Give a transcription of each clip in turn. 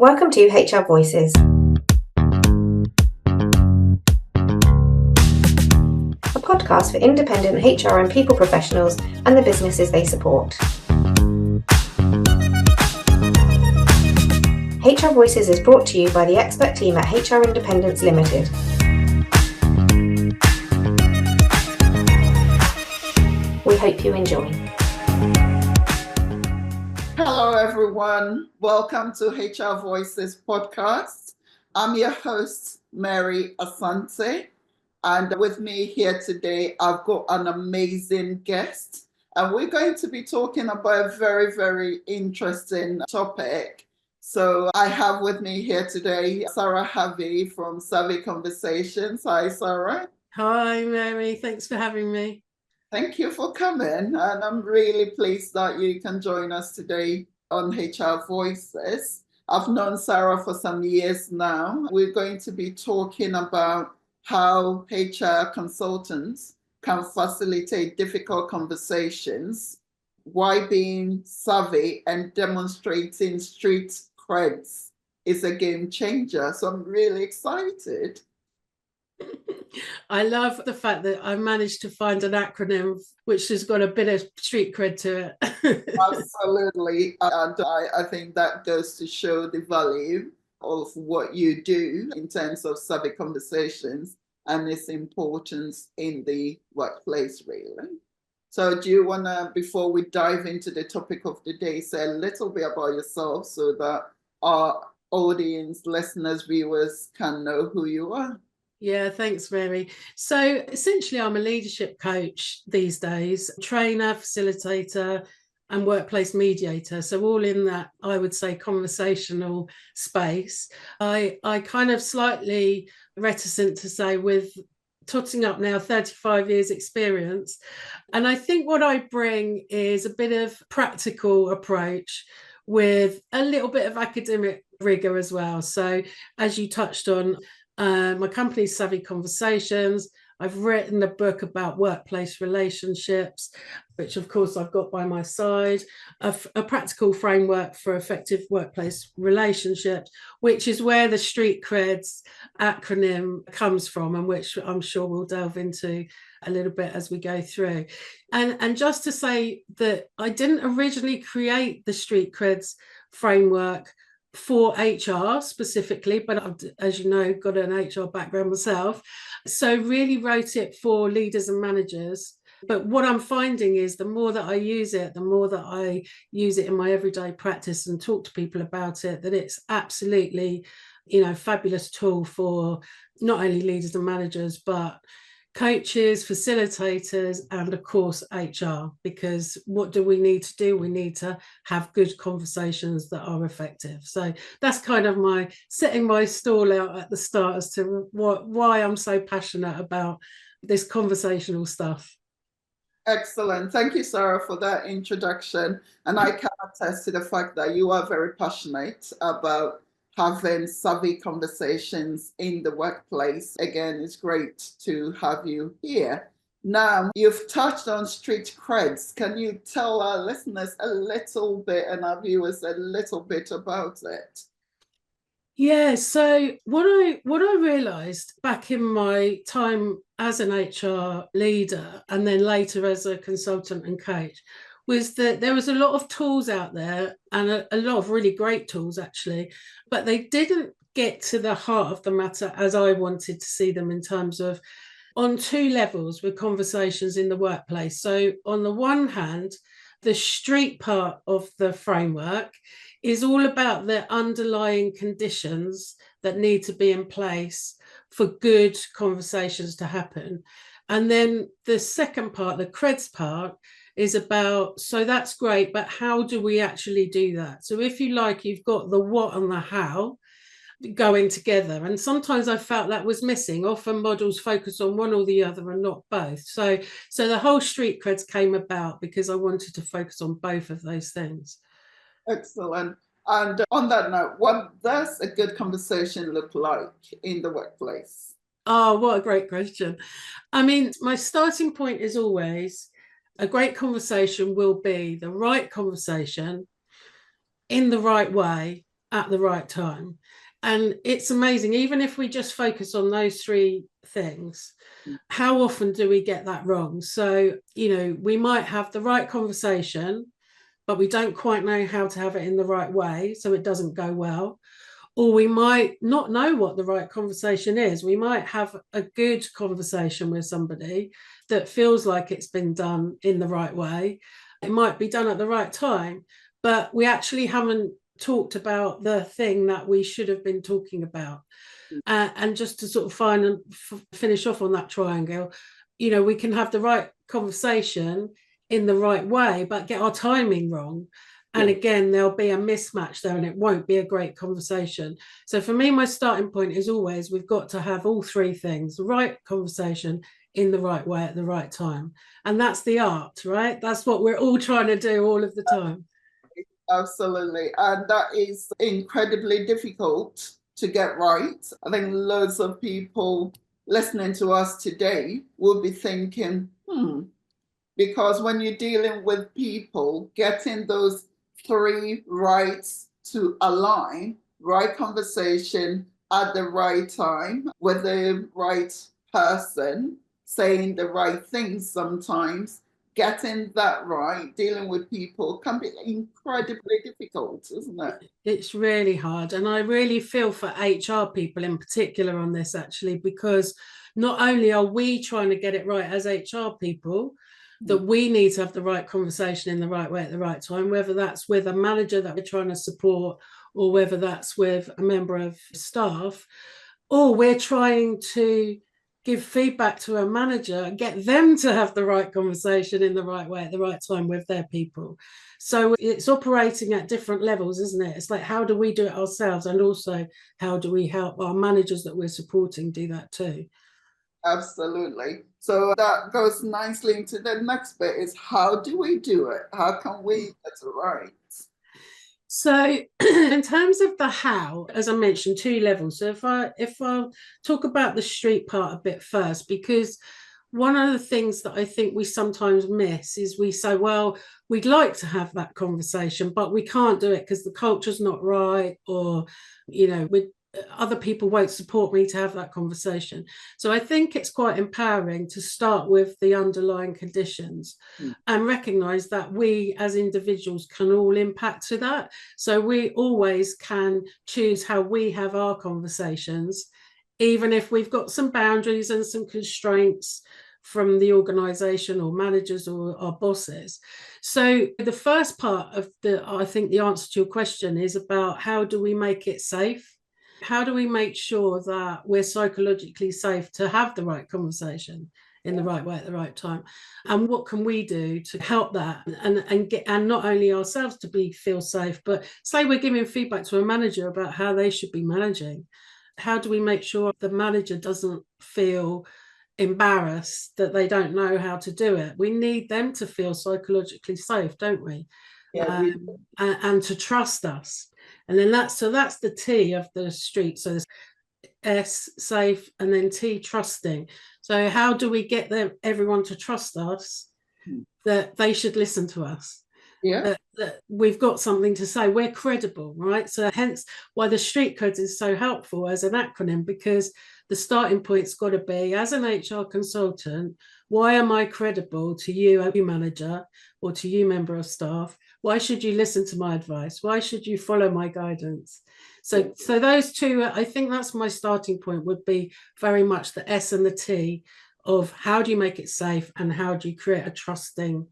Welcome to HR Voices, a podcast for independent HR and people professionals and the businesses they support. HR Voices is brought to you by the expert team at HR Independence Limited. We hope you enjoy. Hello, everyone. Welcome to HR Voices podcast. I'm your host, Mary Asante. And with me here today, I've got an amazing guest. And we're going to be talking about a very, very interesting topic. So I have with me here today, Sarah Harvey from Savvy Conversations. Hi, Sarah. Hi, Mary. Thanks for having me. Thank you for coming, and I'm really pleased that you can join us today on HR Voices. I've known Sarah for some years now. We're going to be talking about how HR consultants can facilitate difficult conversations, why being savvy and demonstrating STREETCREDS is a game changer. So I'm really excited. I love the fact that I managed to find an acronym which has got a bit of street cred to it. Absolutely. And I think that goes to show the value of what you do in terms of savvy conversations and its importance in the workplace, really. So do you want to, before we dive into the topic of the day, say a little bit about yourself so that our audience, listeners, viewers can know who you are? Yeah, thanks, Mary. So essentially, I'm a leadership coach these days, trainer, facilitator, and workplace mediator. So all in that, I would say, conversational space. I kind of slightly reticent to say with totting up now 35 years experience. And I think what I bring is a bit of practical approach with a little bit of academic rigor as well. So as you touched on, my company's Savvy Conversations. I've written a book about workplace relationships, which of course I've got by my side, a practical framework for effective workplace relationships, which is where the STREETCREDS acronym comes from, and which I'm sure we'll delve into a little bit as we go through. And just to say that I didn't originally create the STREETCREDS framework for HR specifically, but I've, as you know, got an HR background myself. So really wrote it for leaders and managers. But what I'm finding is the more that I use it, the more that I use it in my everyday practice and talk to people about it, that it's absolutely, fabulous tool for not only leaders and managers, but coaches, facilitators, and of course HR, because what do we need to do? We need to have good conversations that are effective. So that's kind of my setting my stall out at the start as to why I'm so passionate about this conversational stuff. Excellent. Thank you, Sarah, for that introduction. And I can attest to the fact that you are very passionate about having savvy conversations in the workplace. Again, it's great to have you here. Now, you've touched on STREETCREDS. Can you tell our listeners a little bit and our viewers a little bit about it? Yeah, so what I realised back in my time as an HR leader and then later as a consultant and coach was that there was a lot of tools out there and a lot of really great tools actually, but they didn't get to the heart of the matter as I wanted to see them in terms of on two levels with conversations in the workplace. So on the one hand, the street part of the framework is all about the underlying conditions that need to be in place for good conversations to happen. And then the second part, the CREDS part, is about, so that's great, but how do we actually do that? So if you like, you've got the what and the how going together. And sometimes I felt that was missing. Often models focus on one or the other and not both. So the whole STREETCREDS came about because I wanted to focus on both of those things. Excellent. And on that note, what does a good conversation look like in the workplace? Oh, what a great question. I mean, my starting point is always a great conversation will be the right conversation in the right way at the right time. And it's amazing, even if we just focus on those three things, how often do we get that wrong? So, we might have the right conversation, but we don't quite know how to have it in the right way, so it doesn't go well. Or we might not know what the right conversation is. We might have a good conversation with somebody that feels like it's been done in the right way. It might be done at the right time, but we actually haven't talked about the thing that we should have been talking about. And just to sort of finish off on that triangle, we can have the right conversation in the right way, but get our timing wrong. And again, there'll be a mismatch there and it won't be a great conversation. So for me, my starting point is always we've got to have all three things: the right conversation in the right way at the right time. And that's the art, right? That's what we're all trying to do all of the time. Absolutely. And that is incredibly difficult to get right. I think loads of people listening to us today will be thinking, because when you're dealing with people, getting those three rights to align, right conversation at the right time with the right person, saying the right things sometimes, getting that right, dealing with people can be incredibly difficult, isn't it? It's really hard. And I really feel for HR people in particular on this, actually, because not only are we trying to get it right as HR people, that we need to have the right conversation in the right way at the right time, whether that's with a manager that we're trying to support or whether that's with a member of staff, or we're trying to give feedback to a manager, get them to have the right conversation in the right way at the right time with their people. So it's operating at different levels, isn't it? It's like, how do we do it ourselves? And also, how do we help our managers that we're supporting do that too? Absolutely. So that goes nicely into the next bit, is how do we do it? How can we get it right? So in terms of the how, as I mentioned, two levels. So if I talk about the street part a bit first, because one of the things that I think we sometimes miss is we say, well, we'd like to have that conversation, but we can't do it because the culture's not right, or, other people won't support me to have that conversation. So I think it's quite empowering to start with the underlying conditions and recognize that we as individuals can all impact to that. So we always can choose how we have our conversations, even if we've got some boundaries and some constraints from the organization or managers or our bosses. So the first part of I think the answer to your question is about how do we make it safe? How do we make sure that we're psychologically safe to have the right conversation in the right way at the right time? And what can we do to help that and not only ourselves to feel safe, but say we're giving feedback to a manager about how they should be managing. How do we make sure the manager doesn't feel embarrassed that they don't know how to do it? We need them to feel psychologically safe, don't we? Yeah, and to trust us. And then that's the T of the street. So there's S, safe, and then T, trusting. So how do we get everyone to trust us, that they should listen to us? Yeah. That we've got something to say, we're credible, right? So hence why the STREETCREDS is so helpful as an acronym, because the starting point's got to be, as an HR consultant, why am I credible to you, you manager, or to you, member of staff? Why should you listen to my advice? Why should you follow my guidance? So those two, I think that's my starting point, would be very much the S and the T of how do you make it safe and how do you create a trusting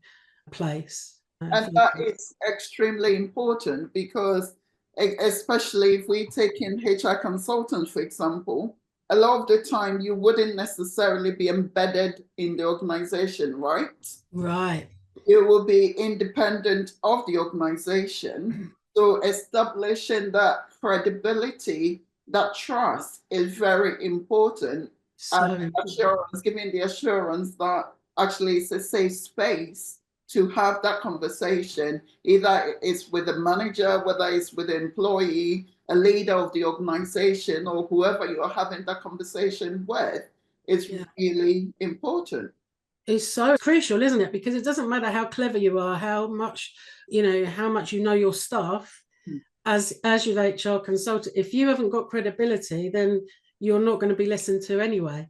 place. And that is extremely important, because especially if we take in HR consultants, for example, a lot of the time you wouldn't necessarily be embedded in the organization, right? Right. You will be independent of the organization. So establishing that credibility, that trust is very important. And assurance, giving the assurance that actually it's a safe space to have that conversation, either it's with the manager, whether it's with the employee, a leader of the organization, or whoever you're having that conversation with, is really important. It's so crucial, isn't it? Because it doesn't matter how clever you are, how much you know your staff. as your HR consultant, if you haven't got credibility, then you're not going to be listened to anyway.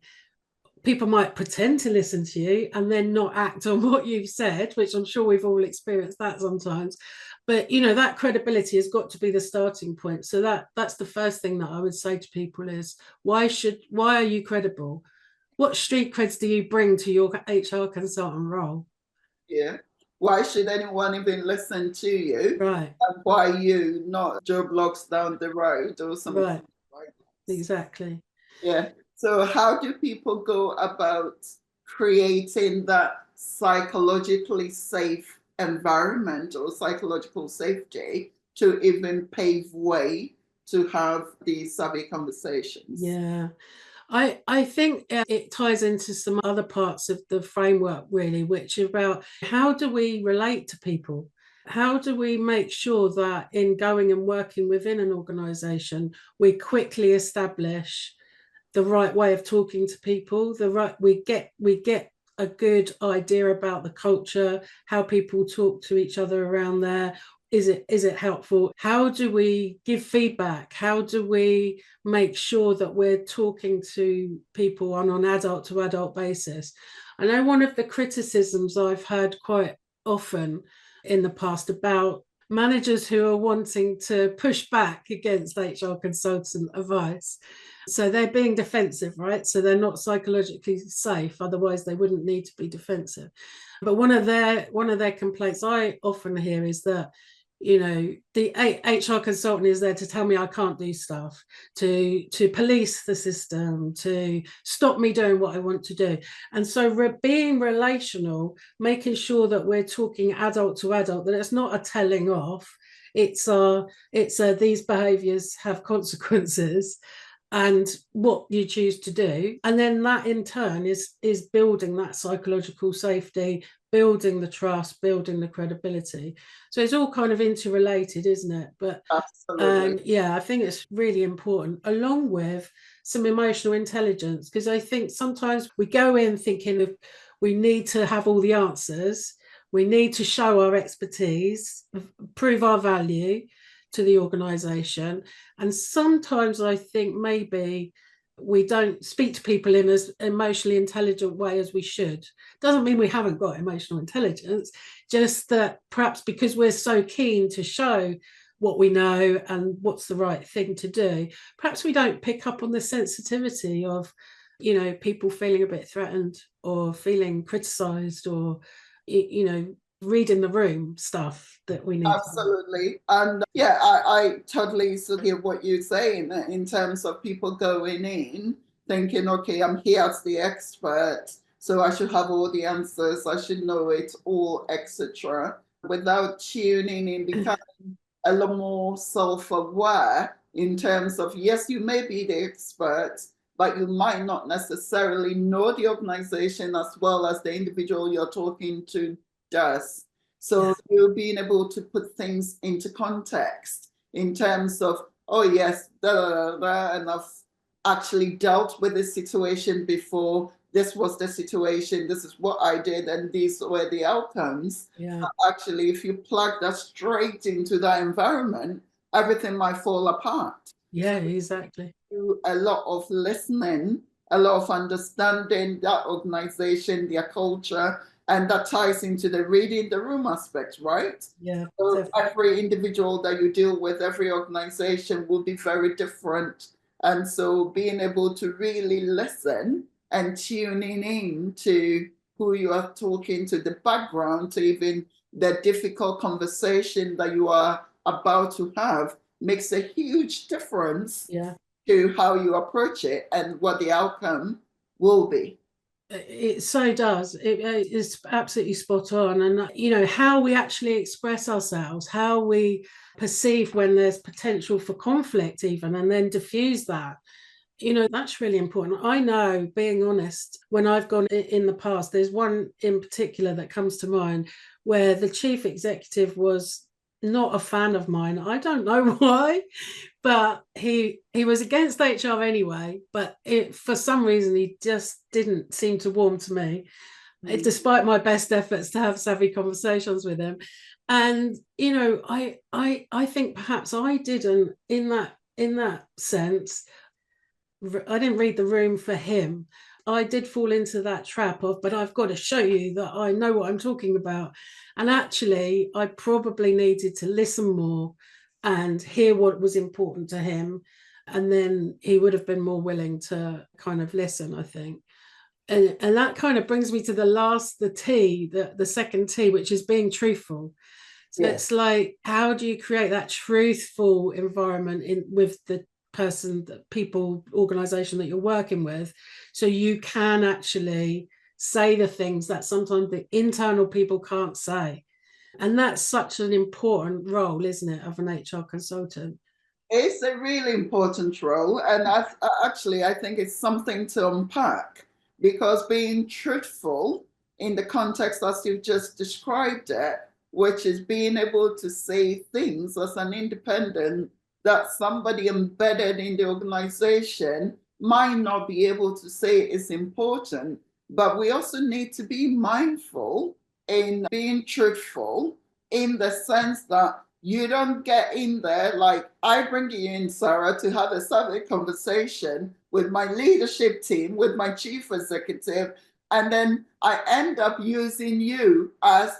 People might pretend to listen to you and then not act on what you've said, which I'm sure we've all experienced that sometimes. But that credibility has got to be the starting point. So that's the first thing that I would say to people is, why are you credible? What street creds do you bring to your HR consultant role? Yeah. Why should anyone even listen to you? Right. And why you, not Joe Blocks down the road or something? Right. Exactly. Yeah. So how do people go about creating that psychologically safe environment or psychological safety to even pave way to have these savvy conversations? Yeah. I think it ties into some other parts of the framework, really, which is about how do we relate to people? How do we make sure that in going and working within an organisation, we quickly establish the right way of talking to people, we get a good idea about the culture, how people talk to each other around there. Is it helpful? How do we give feedback? How do we make sure that we're talking to people on an adult to adult basis? I know one of the criticisms I've heard quite often in the past about managers who are wanting to push back against HR consultant advice. So they're being defensive, right? So they're not psychologically safe, otherwise they wouldn't need to be defensive. But one of their complaints I often hear is that the HR consultant is there to tell me I can't do stuff, to police the system, to stop me doing what I want to do. And so being relational, making sure that we're talking adult to adult, that it's not a telling off, it's these behaviours have consequences and what you choose to do. And then that in turn is building that psychological safety, building the trust, building the credibility. So it's all kind of interrelated, isn't it? But absolutely. I think it's really important, along with some emotional intelligence, because I think sometimes we go in thinking of we need to have all the answers, we need to show our expertise, prove our value to the organisation. And sometimes I think maybe we don't speak to people in as emotionally intelligent way as we should. Doesn't mean we haven't got emotional intelligence, just that perhaps because we're so keen to show what we know and what's the right thing to do, perhaps we don't pick up on the sensitivity of people feeling a bit threatened or feeling criticised or reading the room stuff that we need. Absolutely. And I totally hear what you're saying in terms of people going in thinking, okay, I'm here as the expert, so I should have all the answers, I should know it all, etc., without tuning in, becoming a lot more self-aware in terms of, yes, you may be the expert, but you might not necessarily know the organization as well as the individual you're talking to does. So you're being able to put things into context in terms of, oh yes, and I've actually dealt with this situation before. This was the situation, this is what I did, and these were the outcomes. Yeah. Actually, if you plug that straight into that environment, everything might fall apart. Yeah, exactly. Do a lot of listening, a lot of understanding that organization, their culture, and that ties into the reading the room aspect, right? Yeah. So every individual that you deal with, every organization will be very different. And so being able to really listen and tuning in to who you are talking to, the background, to even the difficult conversation that you are about to have, makes a huge difference to how you approach it and what the outcome will be. It so does. It's absolutely spot on. And, how we actually express ourselves, how we perceive when there's potential for conflict even, and then diffuse that, that's really important. I know, being honest, when I've gone in the past, there's one in particular that comes to mind where the chief executive was not a fan of mine. I don't know why, but he was against HR anyway, but for some reason he just didn't seem to warm to me, despite my best efforts to have savvy conversations with him. And, you know, I think perhaps I didn't, in that sense, I didn't read the room for him. I did fall into that trap of, but I've got to show you that I know what I'm talking about. And actually, I probably needed to listen more and hear what was important to him. And then he would have been more willing to kind of listen, I think. And that kind of brings me to the T, the second T, which is being truthful. So it's like, how do you create that truthful environment with the person, the people, organization that you're working with, so you can actually say the things that sometimes the internal people can't say? And that's such an important role, isn't it, of an HR consultant? It's a really important role. And I think it's something to unpack, because being truthful in the context as you've just described it, which is being able to say things as an independent that somebody embedded in the organization might not be able to say is important. But we also need to be mindful in being truthful, in the sense that you don't get in there like, I bring you in, Sarah, to have a survey conversation with my leadership team, with my chief executive, and then I end up using you as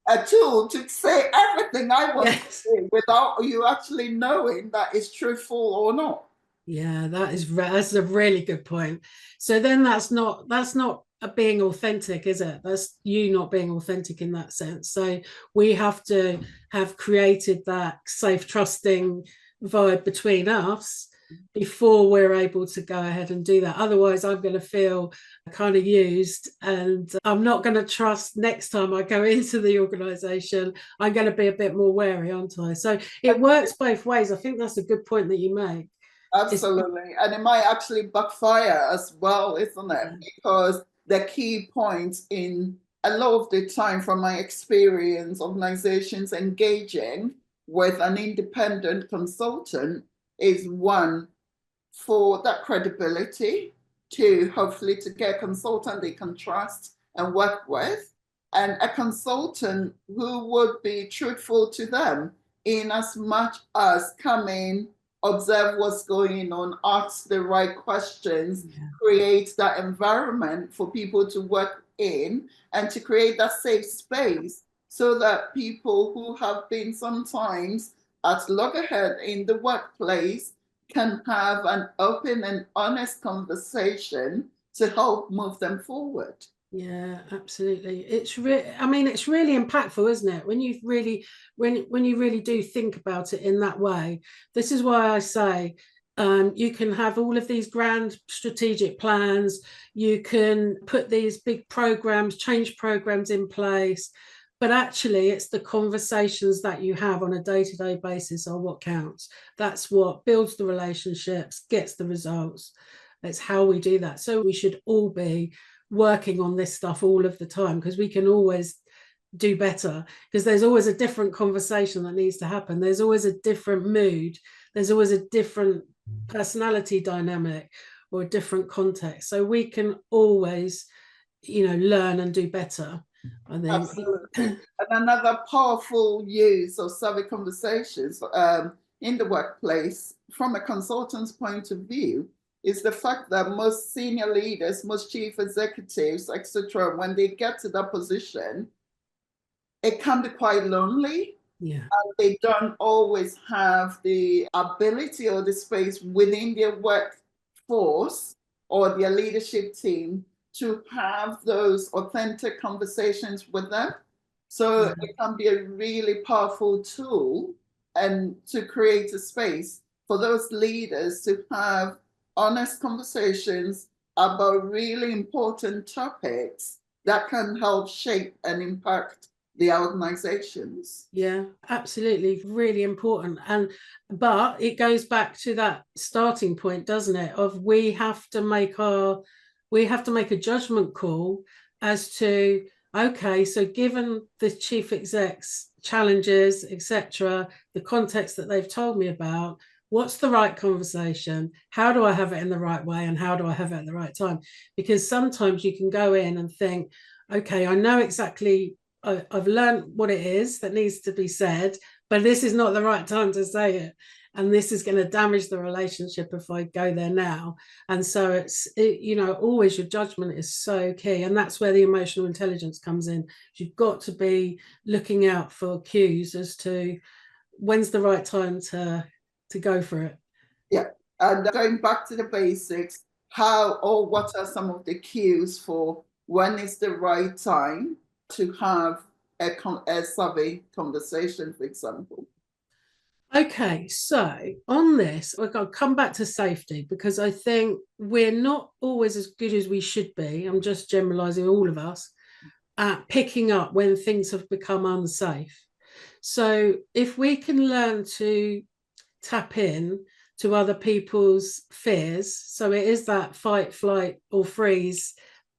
a tool to say everything I want to say without you actually knowing that it's truthful or not. Yeah, that's a really good point. So then that's not being authentic, is it? That's you not being authentic in that sense. So we have to have created that safe, trusting vibe between us before we're able to go ahead and do that. Otherwise, I'm going to feel kind of used, and I'm not going to trust next time I go into the organization. I'm going to be a bit more wary, aren't I? So it works both ways. I think that's a good point that you make. Absolutely. And it might actually backfire as well, isn't it? Because the key point in a lot of the time, from my experience, organizations engaging with an independent consultant is, one, for that credibility, two, hopefully to get a consultant they can trust and work with, and a consultant who would be truthful to them in as much as come in, observe what's going on, ask the right questions, create that environment for people to work in, and to create that safe space so that people who have been sometimes at loggerhead in the workplace can have an open and honest conversation to help move them forward. Yeah, absolutely. It's really impactful, isn't it? When you really do think about it in that way. This is why I say you can have all of these grand strategic plans, you can put these big programs, change programs in place, but actually it's the conversations that you have on a day-to-day basis are what counts. That's what builds the relationships, gets the results. It's how we do that. So we should all be working on this stuff all of the time, because we can always do better, because there's always a different conversation that needs to happen. There's always a different mood. There's always a different personality dynamic or a different context. So we can always, learn and do better, I think. Absolutely. And another powerful use of survey conversations in the workplace, from a consultant's point of view, is the fact that most senior leaders, most chief executives, etc., when they get to that position, it can be quite lonely. Yeah. And they don't always have the ability or the space within their workforce or their leadership team to have those authentic conversations with them. So it can be a really powerful tool, and to create a space for those leaders to have honest conversations about really important topics that can help shape and impact the organizations. Yeah, absolutely, really important. But it goes back to that starting point, doesn't it, of we have to make a judgment call as to, okay, so given the chief exec's challenges, etc., the context that they've told me about, what's the right conversation? How do I have it in the right way? And how do I have it at the right time? Because sometimes you can go in and think, okay, I know exactly I've learned what it is that needs to be said, but this is not the right time to say it. And this is going to damage the relationship if I go there now. And so always your judgment is so key. And that's where the emotional intelligence comes in. You've got to be looking out for cues as to when's the right time to go for it. Yeah. And going back to the basics, how or what are some of the cues for when is the right time to have a survey conversation, for example? Okay, so on this, we're going to come back to safety, because I think we're not always as good as we should be. I'm just generalizing, all of us, at picking up when things have become unsafe. So if we can learn to tap in to other people's fears, so it is that fight, flight, or freeze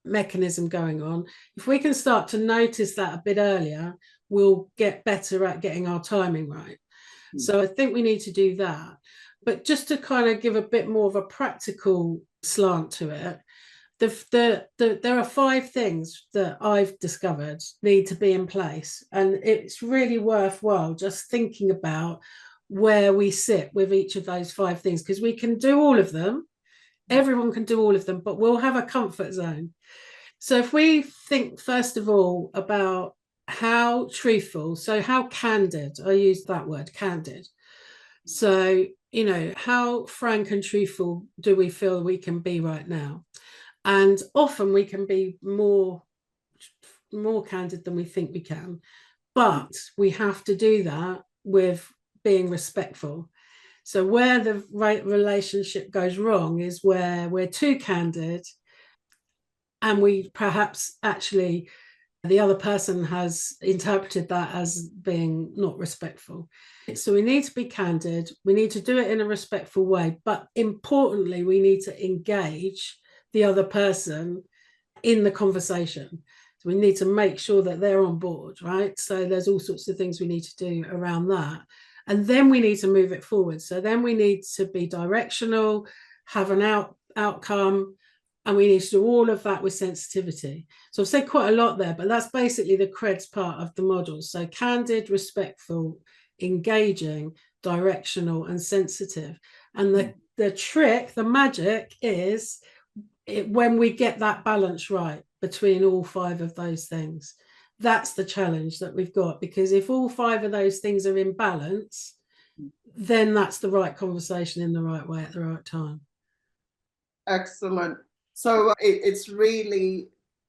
mechanism going on. If we can start to notice that a bit earlier, we'll get better at getting our timing right. So I think we need to do that. But just to kind of give a bit more of a practical slant to it, there are 5 things that I've discovered need to be in place. And it's really worthwhile just thinking about where we sit with each of those 5 things, because we can do all of them. Everyone can do all of them, but we'll have a comfort zone. So if we think, first of all, about how truthful, so how candid, I use that word, candid. So, how frank and truthful do we feel we can be right now? And often we can be more candid than we think we can, but we have to do that with being respectful. So where the relationship goes wrong is where we're too candid, and we perhaps actually, the other person has interpreted that as being not respectful. So we need to be candid. We need to do it in a respectful way. But importantly, we need to engage the other person in the conversation. So we need to make sure that they're on board, right? So there's all sorts of things we need to do around that. And then we need to move it forward. So then we need to be directional, have an outcome, and we need to do all of that with sensitivity. So I've said quite a lot there, but that's basically the CREDS part of the model. So candid, respectful, engaging, directional, and sensitive. And the trick, the magic is when we get that balance right between all 5 of those things. That's the challenge that we've got, because if all 5 of those things are in balance, then that's the right conversation in the right way at the right time. Excellent. So it's really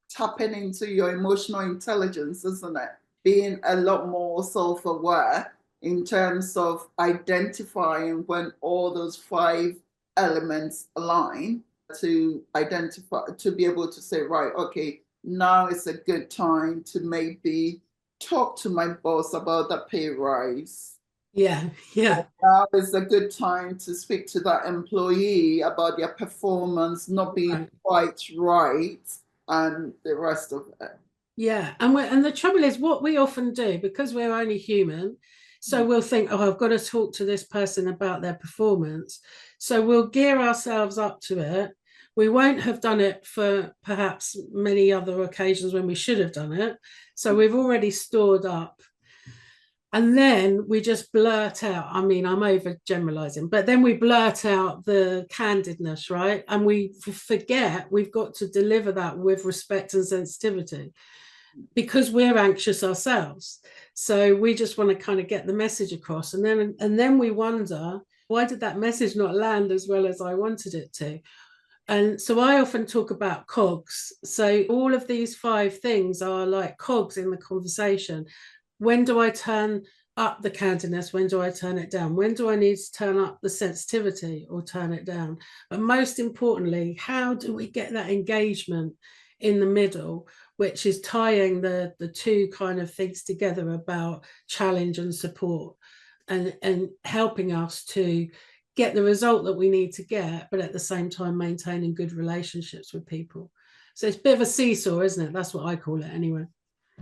tapping into your emotional intelligence, isn't it? Being a lot more self-aware in terms of identifying when all those 5 elements align, to identify, to be able to say, right, okay, now is a good time to maybe talk to my boss about the pay rise. Yeah. Now is a good time to speak to that employee about their performance not being quite right, and the rest of it. Yeah, and the trouble is, what we often do, because we're only human, so we'll think, oh, I've got to talk to this person about their performance. So we'll gear ourselves up to it. We won't have done it for perhaps many other occasions when we should have done it. So we've already stored up. And then we just blurt out, I mean, I'm over generalizing, but then we blurt out the candidness, right? And we forget we've got to deliver that with respect and sensitivity, because we're anxious ourselves. So we just want to kind of get the message across. And then we wonder, why did that message not land as well as I wanted it to? And so I often talk about cogs. So all of these 5 things are like cogs in the conversation. When do I turn up the candidness? When do I turn it down? When do I need to turn up the sensitivity or turn it down? But most importantly, how do we get that engagement in the middle, which is tying the 2 kind of things together about challenge and support, and helping us to get the result that we need to get, but at the same time maintaining good relationships with people. So it's a bit of a seesaw, isn't it? That's what I call it anyway.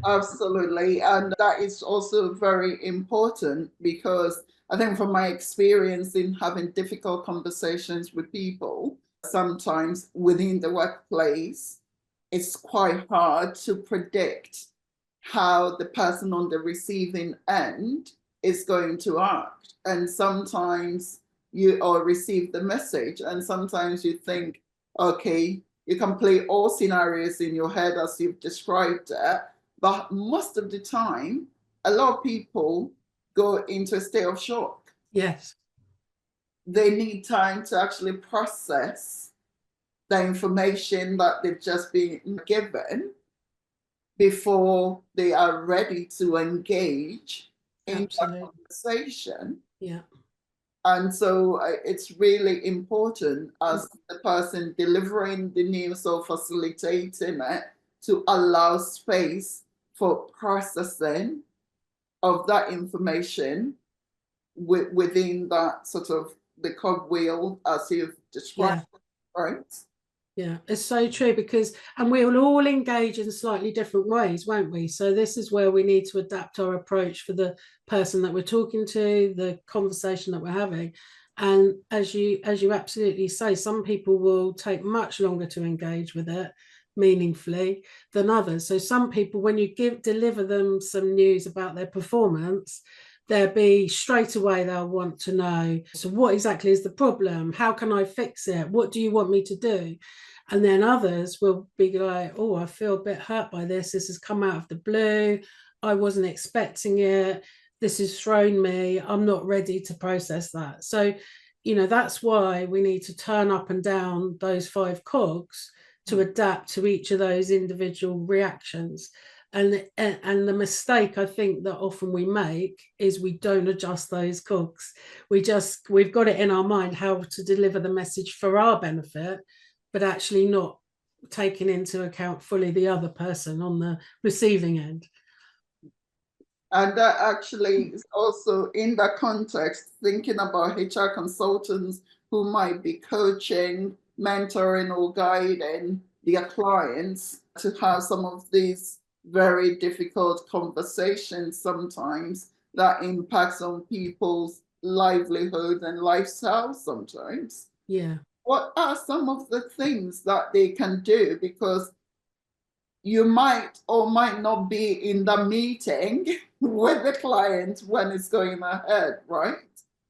Absolutely. And that is also very important, because I think from my experience in having difficult conversations with people, sometimes within the workplace, it's quite hard to predict how the person on the receiving end is going to act. And sometimes you or receive the message, and sometimes you think, okay, you can play all scenarios in your head as you've described it, but most of the time, a lot of people go into a state of shock. Yes. They need time to actually process the information that they've just been given before they are ready to engage in Absolutely. that conversation. Yeah. And so it's really important as the person delivering the news or facilitating it to allow space for processing of that information within that sort of the cogwheel as you've described, right? Yeah, it's so true, because, and we'll all engage in slightly different ways, won't we? So this is where we need to adapt our approach for the person that we're talking to, the conversation that we're having. And as you absolutely say, some people will take much longer to engage with it meaningfully than others. So some people, when you deliver them some news about their performance, they'll be straight away, they'll want to know, so what exactly is the problem? How can I fix it? What do you want me to do? And then others will be like, oh, I feel a bit hurt by this. This has come out of the blue. I wasn't expecting it. This has thrown me. I'm not ready to process that. So, you know, that's why we need to turn up and down those 5 cogs to adapt to each of those individual reactions. And the mistake I think that often we make is we don't adjust those cogs. We've got it in our mind how to deliver the message for our benefit, but actually not taking into account fully the other person on the receiving end. And that actually is also in that context, thinking about HR consultants who might be coaching, mentoring, or guiding their clients to have some of these very difficult conversations sometimes that impacts on people's livelihood and lifestyle sometimes. Yeah. What are some of the things that they can do? Because you might or might not be in the meeting with the client when it's going ahead, right?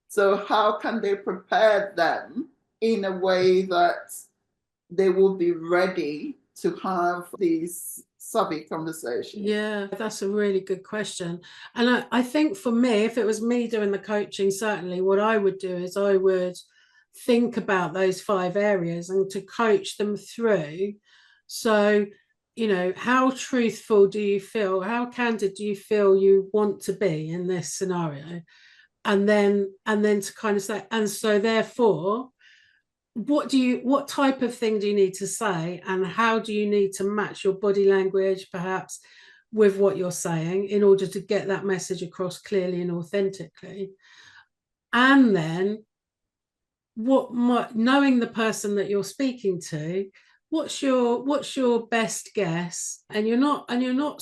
So how can they prepare them in a way that they will be ready to have these savvy conversations? Yeah, that's a really good question. And I think for me, if it was me doing the coaching, certainly what I would do is I would think about those 5 areas and to coach them through. So, you know, how truthful do you feel? How candid do you feel you want to be in this scenario? And then to kind of say, and so therefore, what type of thing do you need to say, and how do you need to match your body language perhaps with what you're saying in order to get that message across clearly and authentically? And then knowing the person that you're speaking to, what's your best guess? And you're not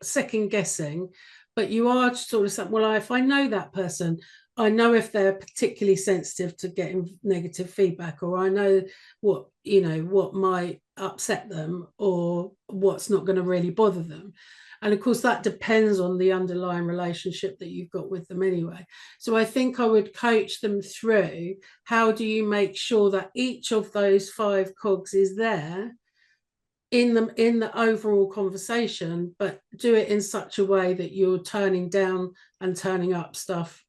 second guessing, but you are sort of saying, well, if I know that person, I know if they're particularly sensitive to getting negative feedback, or I know what might upset them or what's not going to really bother them. And of course, that depends on the underlying relationship that you've got with them anyway. So I think I would coach them through, how do you make sure that each of those 5 cogs is there in the overall conversation, but do it in such a way that you're turning down and turning up stuff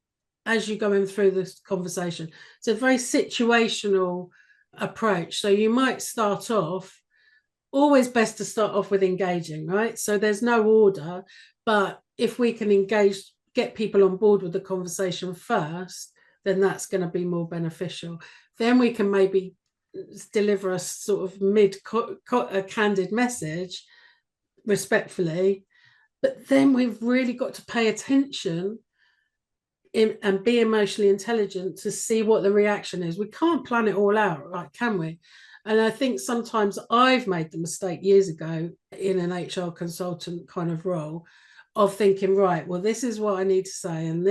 as you're going through this conversation. It's a very situational approach. So you might start off, always best to start off with engaging, right? So there's no order, but if we can get people on board with the conversation first, then that's going to be more beneficial. Then we can maybe deliver a sort of a candid message respectfully, but then we've really got to pay attention and be emotionally intelligent to see what the reaction is. We can't plan it all out, right? Can we? And I think sometimes I've made the mistake years ago in an HR consultant kind of role of thinking, right, well, this is what I need to say, and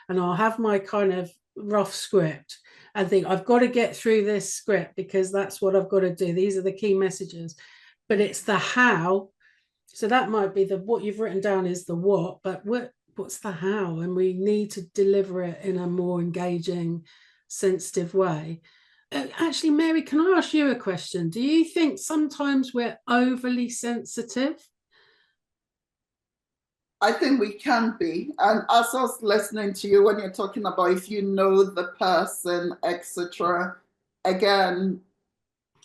I'll have my kind of rough script and think I've got to get through this script because that's what I've got to do. These are the key messages. But it's the how So that might be what you've written down is the what, but what's the how? And we need to deliver it in a more engaging, sensitive way. Actually, Mary, can I ask you a question? Do you think sometimes we're overly sensitive? I think we can be. And as I was listening to you when you're talking about if you know the person, etc., again,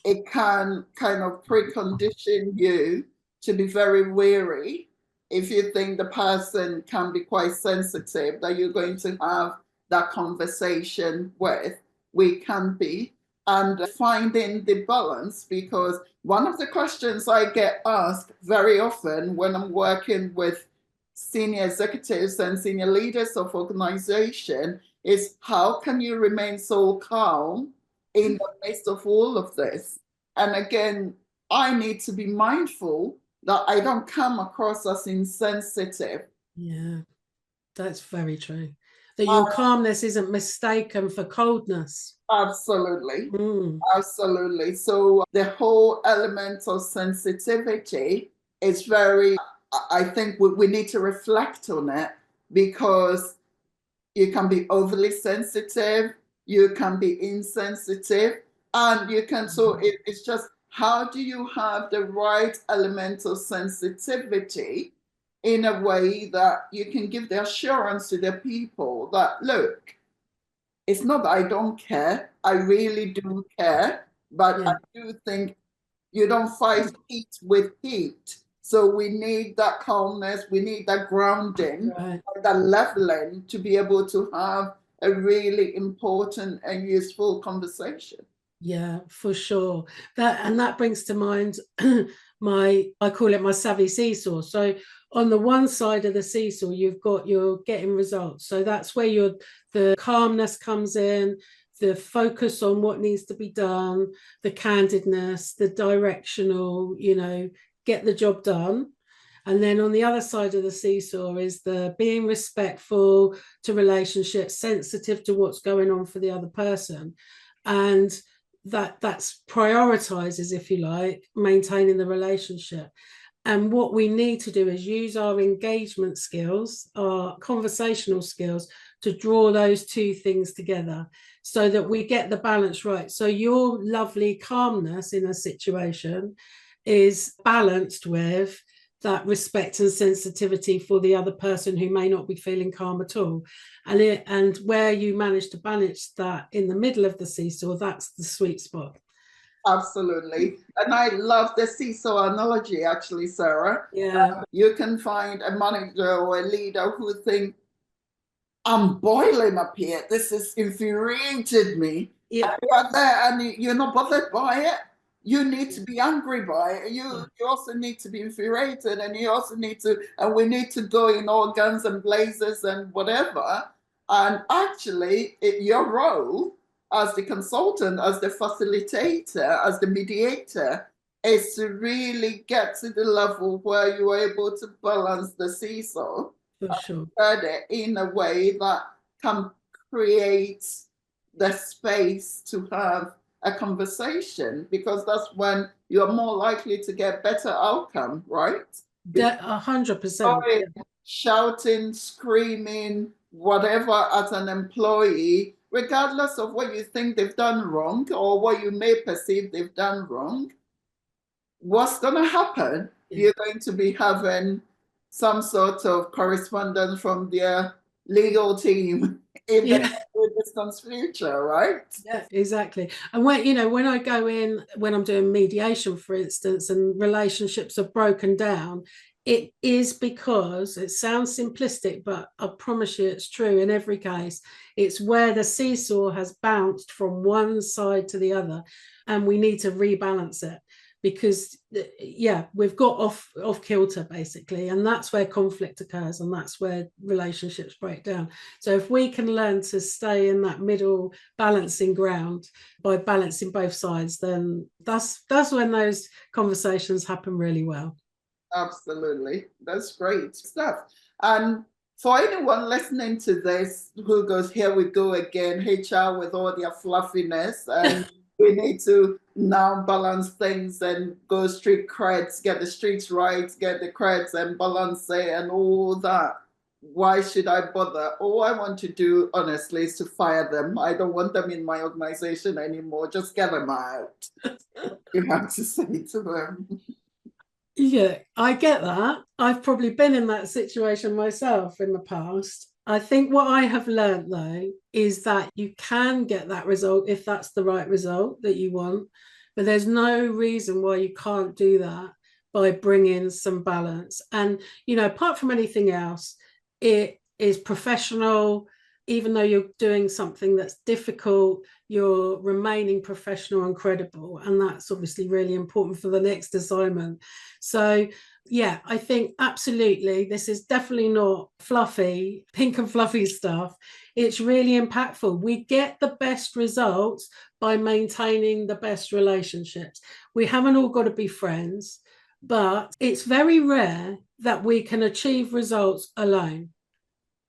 it can kind of precondition you to be very wary if you think the person can be quite sensitive that you're going to have that conversation with. We can be. And finding the balance, because one of the questions I get asked very often when I'm working with senior executives and senior leaders of organization is how can you remain so calm in the midst of all of this? And again, I need to be mindful that I don't come across as insensitive. Yeah, that's very true. That your calmness isn't mistaken for coldness. Absolutely. Absolutely. So the whole element of sensitivity is very, I think we need to reflect on it, because you can be overly sensitive, you can be insensitive, and you can, so it's just how do you have the right element of sensitivity in a way that you can give the assurance to the people that, look, it's not that I don't care, I really do care, but I do think you don't fight heat with heat. So we need that calmness, we need that grounding, that leveling to be able to have a really important and useful conversation. Yeah, for sure. That brings to mind I call it my savvy seesaw. So on the one side of the seesaw, you've got your getting results. So that's where the calmness comes in, the focus on what needs to be done, the candidness, the directional, get the job done. And then on the other side of the seesaw is the being respectful to relationships, sensitive to what's going on for the other person. And that's prioritizes, if you like, maintaining the relationship. And what we need to do is use our engagement skills, our conversational skills, to draw those two things together so that we get the balance right. So your lovely calmness in a situation is balanced with that respect and sensitivity for the other person who may not be feeling calm at all. And where you manage to balance that in the middle of the seesaw, that's the sweet spot. Absolutely. And I love the seesaw analogy, actually, Sarah. Yeah. You can find a manager or a leader who think, I'm boiling up here. This has infuriated me. Yeah. And you're there and you're not bothered by it. You need to be angry by it. You also need to be infuriated, and you also need to, and we need to go in all guns and blazes and whatever. And actually, your role as the consultant, as the facilitator, as the mediator, is to really get to the level where you are able to balance the seesaw. For sure. In a way that can create the space to have a conversation, because that's when you're more likely to get better outcome, right? 100%. Shouting, screaming, whatever at an employee, regardless of what you think they've done wrong or what you may perceive they've done wrong, what's going to happen? You're going to be having some sort of correspondence from their legal team in the distant future, right? Yeah, exactly. And when I go in, when I'm doing mediation, for instance, and relationships are broken down, it is because it sounds simplistic, but I promise you it's true in every case. It's where the seesaw has bounced from one side to the other, and we need to rebalance it. Because we've got off kilter basically, and that's where conflict occurs, and that's where relationships break down. So if we can learn to stay in that middle balancing ground by balancing both sides, then that's when those conversations happen really well. Absolutely, that's great stuff. And for anyone listening to this who goes, here we go again, HR with all their fluffiness, and we need to now balance things and go street creds, get the streets right, get the creds and balance it and all that. Why should I bother? All I want to do, honestly, is to fire them. I don't want them in my organization anymore. Just get them out. You have to say to them. Yeah, I get that. I've probably been in that situation myself in the past. I think what I have learned, though, is that you can get that result if that's the right result that you want, but there's no reason why you can't do that by bringing some balance. And, apart from anything else, it is professional. Even though you're doing something that's difficult, you're remaining professional and credible. And that's obviously really important for the next assignment. So, yeah, I think absolutely, this is definitely not fluffy, pink and fluffy stuff. It's really impactful. We get the best results by maintaining the best relationships. We haven't all got to be friends, but it's very rare that we can achieve results alone.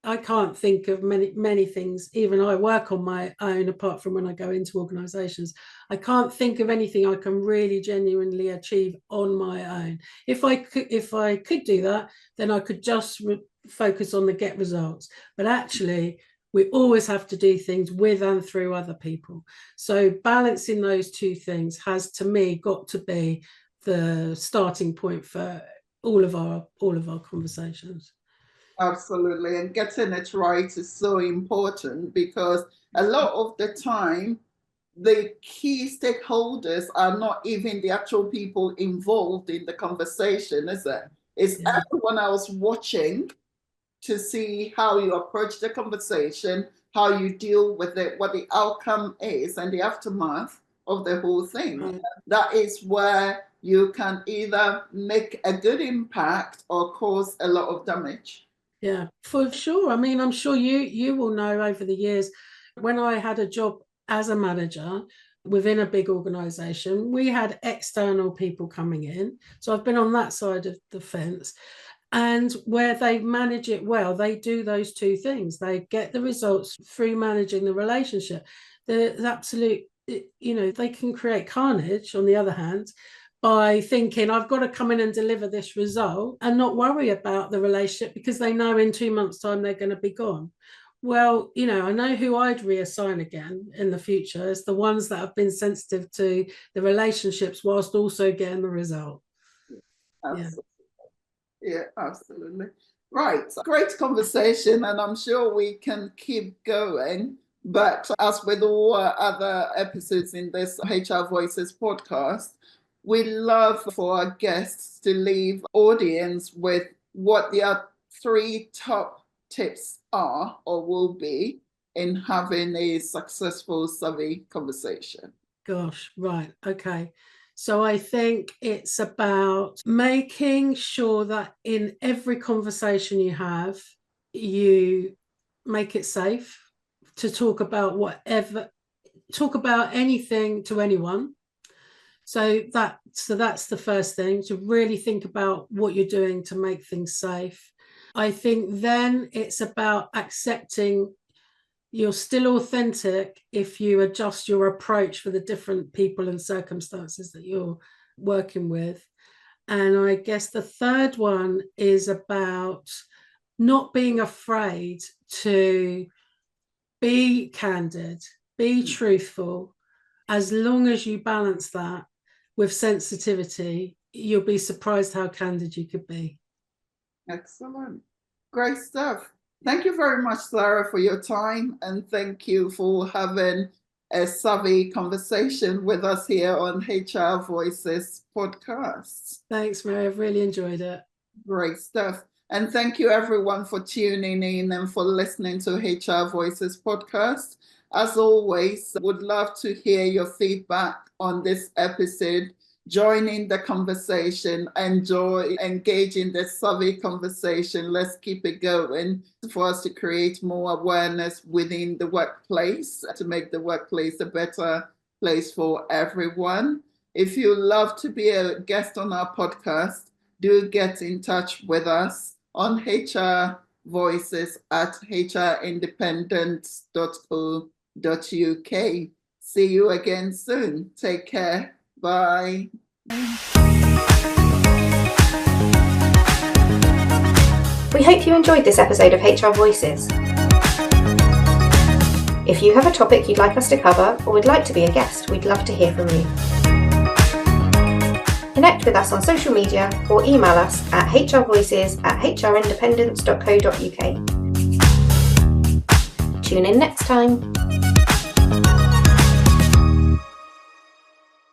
I can't think of many things. Even I work on my own, apart from when I go into organizations. I can't think of anything I can really genuinely achieve on my own. If I could do that, then I could just focus on the get results. But actually, we always have to do things with and through other people. So balancing those two things has, to me, got to be the starting point for all of our conversations. Absolutely. And getting it right is so important, because a lot of the time, the key stakeholders are not even the actual people involved in the conversation, is it? It's everyone else watching to see how you approach the conversation, how you deal with it, what the outcome is, and the aftermath of the whole thing. Right. That is where you can either make a good impact or cause a lot of damage. Yeah, for sure. I mean, I'm sure you will know over the years, when I had a job as a manager within a big organization, we had external people coming in. So I've been on that side of the fence. And where they manage it well, they do those two things. They get the results through managing the relationship. The absolute, they can create carnage, on the other hand, by thinking, I've got to come in and deliver this result and not worry about the relationship, because they know in 2 months' time they're going to be gone. Well, I know who I'd reassign again in the future is the ones that have been sensitive to the relationships whilst also getting the result. Absolutely. Yeah, absolutely. Right. Great conversation, and I'm sure we can keep going. But as with all other episodes in this HR Voices podcast, we love for our guests to leave audience with what their 3 top tips are or will be in having a successful survey conversation. Gosh, right. Okay. So I think it's about making sure that in every conversation you have, you make it safe to talk about anything to anyone. So that's the first thing, to really think about what you're doing to make things safe. I think then it's about accepting you're still authentic if you adjust your approach for the different people and circumstances that you're working with. And I guess the third one is about not being afraid to be candid, be truthful. As long as you balance that with sensitivity, you'll be surprised how candid you could be. Excellent. Great stuff. Thank you very much, Sarah, for your time, and thank you for having a savvy conversation with us here on HR Voices podcast. Thanks, Mary. I've really enjoyed it. Great stuff. And thank you, everyone, for tuning in and for listening to HR Voices podcast. As always, would love to hear your feedback on this episode. Join in the conversation, engage in the survey conversation. Let's keep it going for us to create more awareness within the workplace, to make the workplace a better place for everyone. If you love to be a guest on our podcast, do get in touch with us on HR Voices at hrindependence.co.uk. See you again soon. Take care. Bye. We hope you enjoyed this episode of HR Voices. If you have a topic you'd like us to cover or would like to be a guest, we'd love to hear from you. Connect with us on social media or email us at hrvoices@hrindependence.co.uk. Tune in next time.